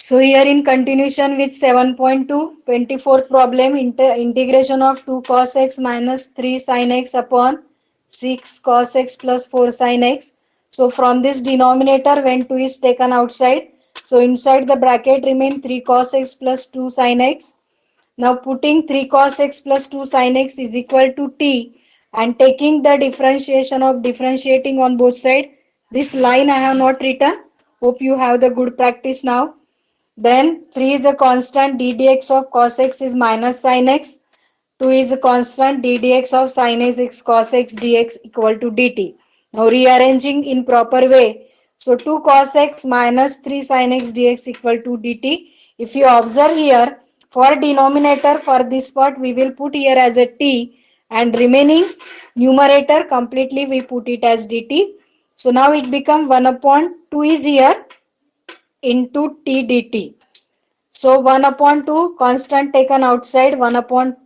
So here in continuation with 7.2, 24th problem, integration of 2 cos x minus 3 sin x upon 6 cos x plus 4 sin x. So from this denominator when 2 is taken outside, so inside the bracket remain 3 cos x plus 2 sin x. Now putting 3 cos x plus 2 sin x is equal to t and taking the differentiation of differentiating on both sides. This line I have not written. Hope you have the good practice now. Then 3 is a constant, d dx of cos x is minus sin x. 2 is a constant, d dx of sin x is cos x dx equal to dt. Now rearranging in proper way. So 2 cos x minus 3 sin x dx equal to dt. If you observe here, for denominator for this part we will put here as a t and remaining numerator completely we put it as dt. So now it become 1 upon 2 is here into t dt. So 1 upon 2 constant taken outside, 1 upon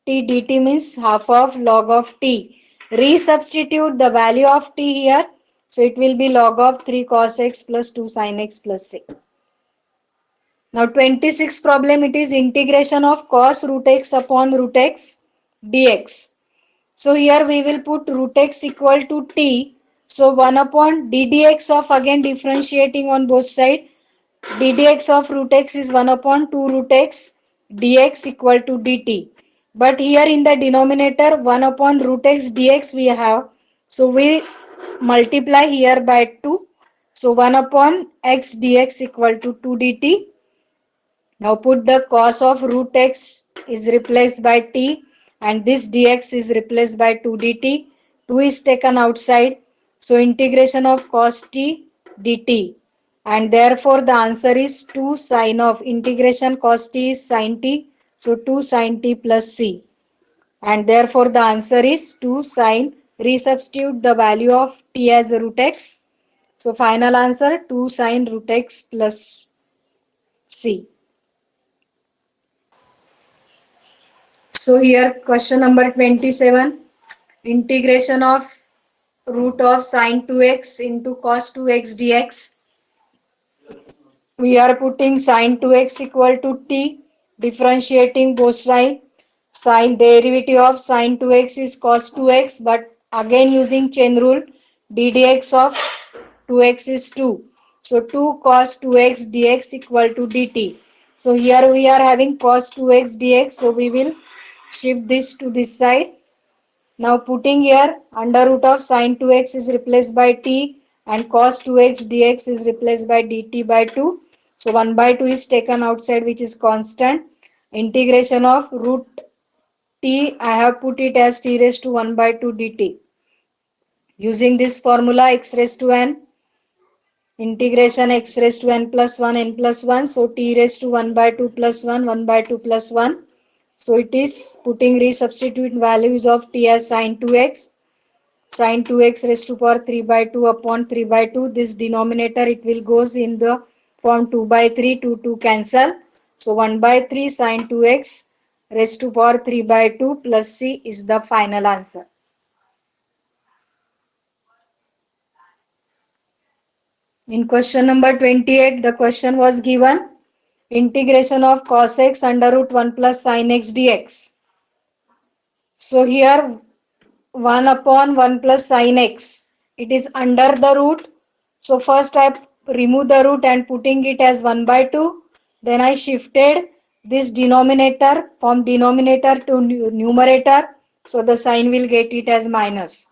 t dt means half of log of t. Resubstitute the value of t here. So it will be log of 3 cos x plus 2 sin x plus 6. Now 26 problem, it is integration of cos root x upon root x dx. So here we will put root x equal to t. So 1 upon d dx of again differentiating on both sides. D dx of root x is 1 upon 2 root x dx equal to dt. But here in the denominator 1 upon root x dx we have. So we multiply here by 2. So 1 upon x dx equal to 2 dt. Now put the cos of root x is replaced by t and this dx is replaced by 2 dt. 2 is taken outside. So integration of cos t dt. And therefore the answer is 2 sine of integration cos t is sine t. So 2 sine t plus c. And therefore the answer is 2 sine. Resubstitute the value of t as root x. So final answer 2 sine root x plus c. So here question number 27, integration of root of sine 2x into cos 2x dx. We are putting sine 2x equal to t, differentiating both sides. Sine derivative of sine 2x is cos 2x, but again using chain rule, d dx of 2x is 2. So 2 cos 2x dx equal to dt. So here we are having cos 2x dx, so we will shift this to this side. Now putting here under root of sine 2x is replaced by t and cos 2x dx is replaced by dt by 2. So 1 by 2 is taken outside, which is constant. Integration of root t, I have put it as t raised to 1 by 2 dt. Using this formula x raised to n, integration x raised to n plus 1 n plus 1. So t raised to 1 by 2 plus 1 1 by 2 plus 1. So it is putting resubstitute values of t as sine 2x. Sine 2x raised to power 3 by 2 upon 3 by 2. This denominator it will goes in the form 2 by 3 to 2 cancel. So 1 by 3 sine 2x raised to power 3 by 2 plus c is the final answer. In question number 28, the question was given integration of cos x under root 1 plus sin x dx. So here 1 upon 1 plus sin x, it is under the root. So first I remove the root and putting it as 1 by 2. Then I shifted this denominator from denominator to numerator. So the sign will get it as minus.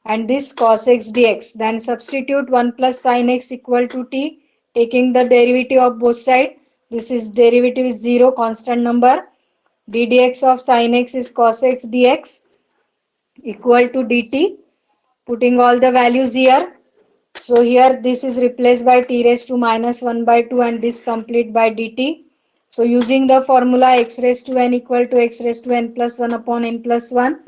And this cos x dx. Then substitute 1 plus sin x equal to t. Taking the derivative of both sides. This is derivative is 0, constant number. d dx of sin x is cos x dx equal to dt. Putting all the values here. So here this is replaced by t raised to minus 1 by 2 and this complete by dt. So using the formula x raised to n equal to x raised to n plus 1 upon n plus 1.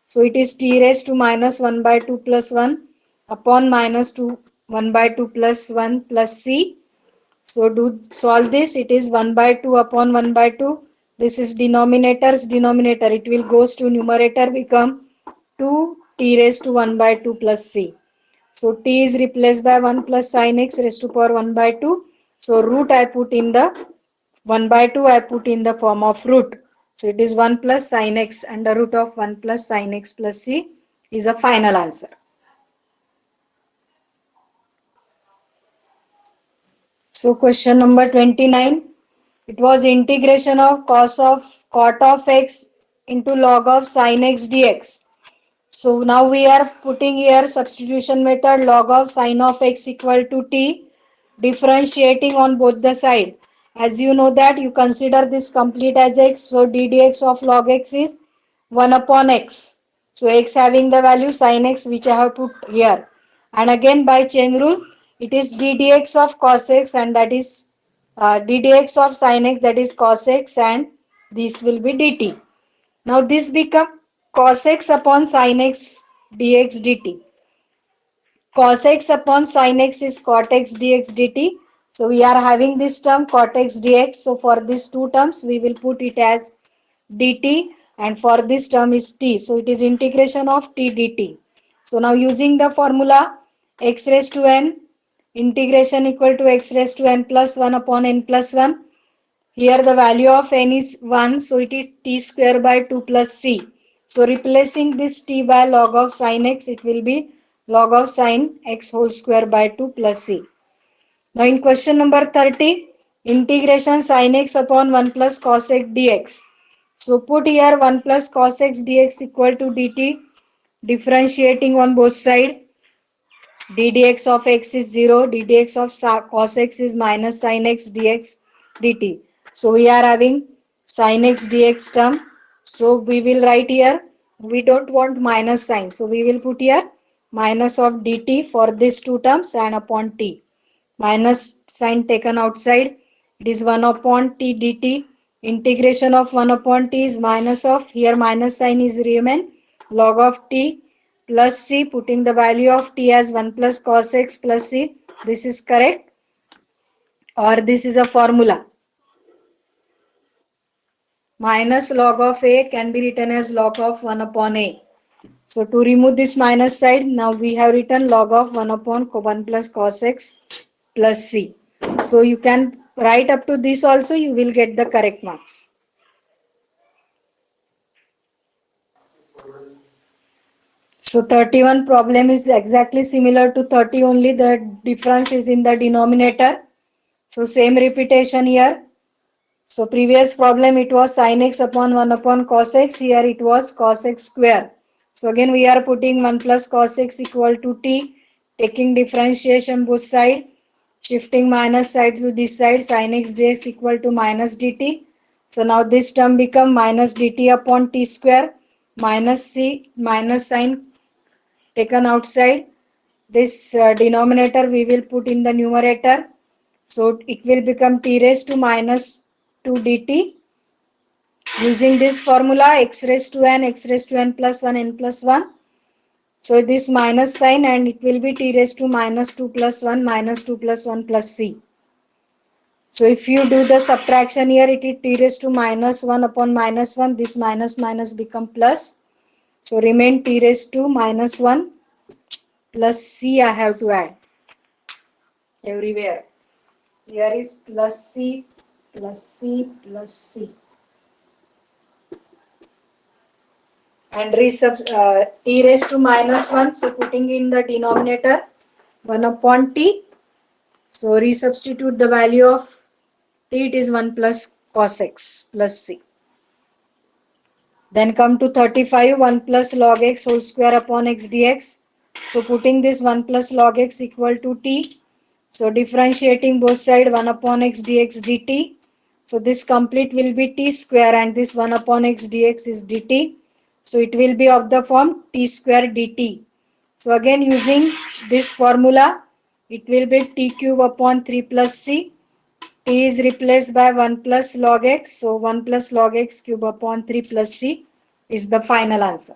So it is t raised to minus 1 by 2 plus 1 upon minus 2 1 by 2 plus 1 plus c. So do solve this. It is 1 by 2 upon 1 by 2. This is denominator's denominator. It will goes to numerator become 2 t raised to 1 by 2 plus c. So t is replaced by 1 plus sin x raised to power 1 by 2 So root I put in the 1 by 2 I put in the form of root. So it is 1 plus sin x under root of 1 plus sin x plus c is a final answer. So question number 29. It was integration of cot of x into log of sin x dx. So now we are putting here substitution method, log of sin of x equal to t, differentiating on both the side. As you know that you consider this complete as x, so d dx of log x is 1 upon x. So x having the value sin x which I have put here. And again by chain rule, it is d dx of cos x and that is d dx of sin x, that is cos x, and this will be dt. Now this become cos x upon sin x dx dt. Cos x upon sin x is cot x dx dt. So we are having this term cot x dx. So for these two terms we will put it as dt, and for this term is t. So it is integration of t dt. So now using the formula x raised to n, integration equal to x raised to n plus 1 upon n plus 1. Here the value of n is 1, so it is t square by 2 plus c. So replacing this t by log of sin x, it will be log of sin x whole square by 2 plus c. Now in question number 30, integration sin x upon 1 plus cos x dx. So put here 1 plus cos x dx equal to dt, differentiating on both sides. d dx of x is 0, d dx of cos x is minus sin x dx dt. So we are having sin x dx term. So we will write here, we don't want minus sign. So we will put here minus of dt for these two terms and upon t. Minus sign taken outside. It is 1 upon t dt. Integration of 1 upon t is minus of, here minus sign is remain, log of t plus c, putting the value of t as 1 plus cos x plus c. This is correct, or this is a formula. Minus log of a can be written as log of 1 upon a. So to remove this minus side, now we have written log of 1 upon 1 plus cos x plus c. So you can write up to this also, you will get the correct marks. So 31 problem is exactly similar to 30, only the difference is in the denominator. So same repetition here. So previous problem it was sin x upon 1 upon cos x, here it was cos x square. So again we are putting 1 plus cos x equal to t, taking differentiation both side, shifting minus side to this side, sin x dx equal to minus dt. So now this term become minus dt upon t square, minus c, minus sign taken outside. This denominator we will put in the numerator. So it will become t raised to minus 2 dt. Using this formula, x raised to n, x raised to n plus 1, n plus 1. So this minus sign and it will be t raised to minus 2 plus 1, minus 2 plus 1 plus c. So if you do the subtraction here, it is t raised to minus 1 upon minus 1. This minus minus become plus. So remain t raised to minus 1 plus c I have to add everywhere. Here is plus c plus c plus c. And t raised to minus 1, so putting in the denominator 1 upon t. So resubstitute the value of t, it is 1 plus cos x plus c. Then come to 35, 1 plus log x whole square upon x dx. So putting this 1 plus log x equal to t. So differentiating both sides 1 upon x dx dt. So this complete will be t square and this 1 upon x dx is dt. So it will be of the form t square dt. So again using this formula, it will be t cube upon 3 plus c. T is replaced by 1 plus log x. So 1 plus log x cube upon 3 plus c is the final answer.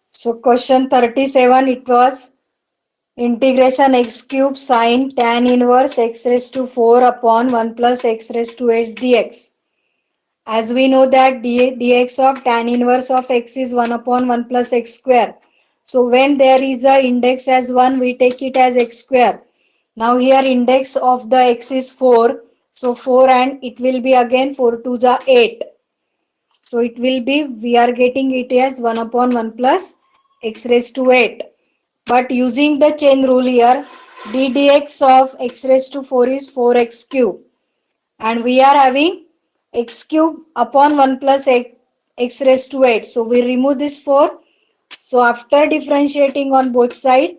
So question 37, it was integration x cube sine tan inverse x raised to 4 upon 1 plus x raised to 8 dx. As we know that dx of tan inverse of x is 1 upon 1 plus x square. So when there is a index as 1, we take it as x square. Now here index of the x is 4. So 4 and it will be again 4 to the 8. So it will be, we are getting it as 1 upon 1 plus x raised to 8. But using the chain rule here, d dx of x raised to 4 is 4x cube. And we are having x cube upon 1 plus x raised to 8. So we remove this 4. So after differentiating on both sides,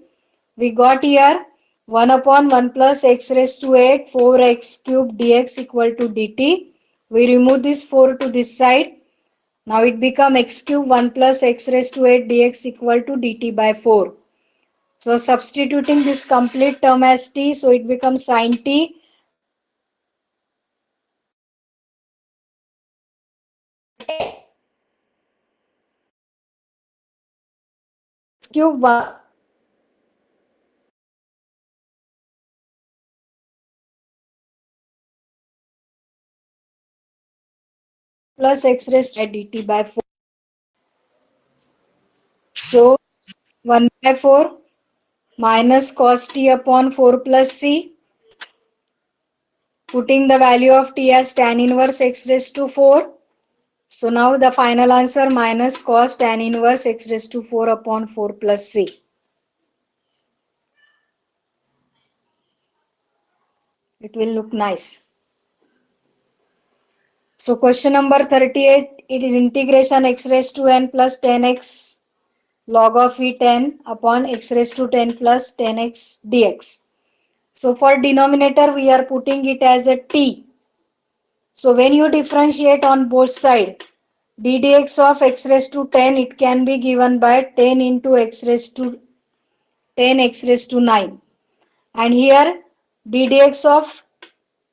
we got here 1 upon 1 plus x raised to 8, 4x cube dx equal to dt. We remove this 4 to this side. Now it become x cube 1 plus x raised to 8 dx equal to dt by 4. So substituting this complete term as t, so it becomes sin t cube 1 plus x raised to dt by 4. So 1 by 4 minus cos t upon 4 plus c, putting the value of t as tan inverse x raised to 4. So now the final answer minus cos tan inverse x raised to 4 upon 4 plus c. It will look nice. So question number 38, it is integration x raised to n plus 10x log of e 10 upon x raised to 10 plus 10x dx. So for denominator we are putting it as a t. So when you differentiate on both sides, d dx of x raised to 10, it can be given by 10 into x raised to 10 x raised to 9. And here d dx of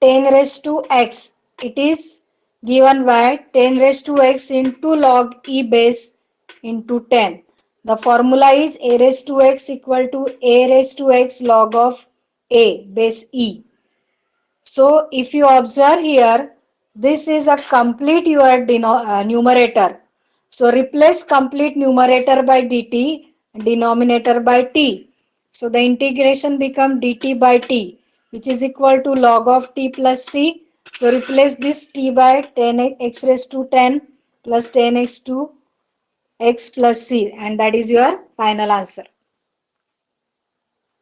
10 raised to x, it is given by 10 raised to x into log e base into 10. The formula is a raised to x equal to a raised to x log of a base e. So if you observe here, this is a complete your numerator. So replace complete numerator by dt, denominator by t. So the integration become dt by t, which is equal to log of t plus c. So replace this t by 10x raised to 10 plus 10x to x plus c, and that is your final answer.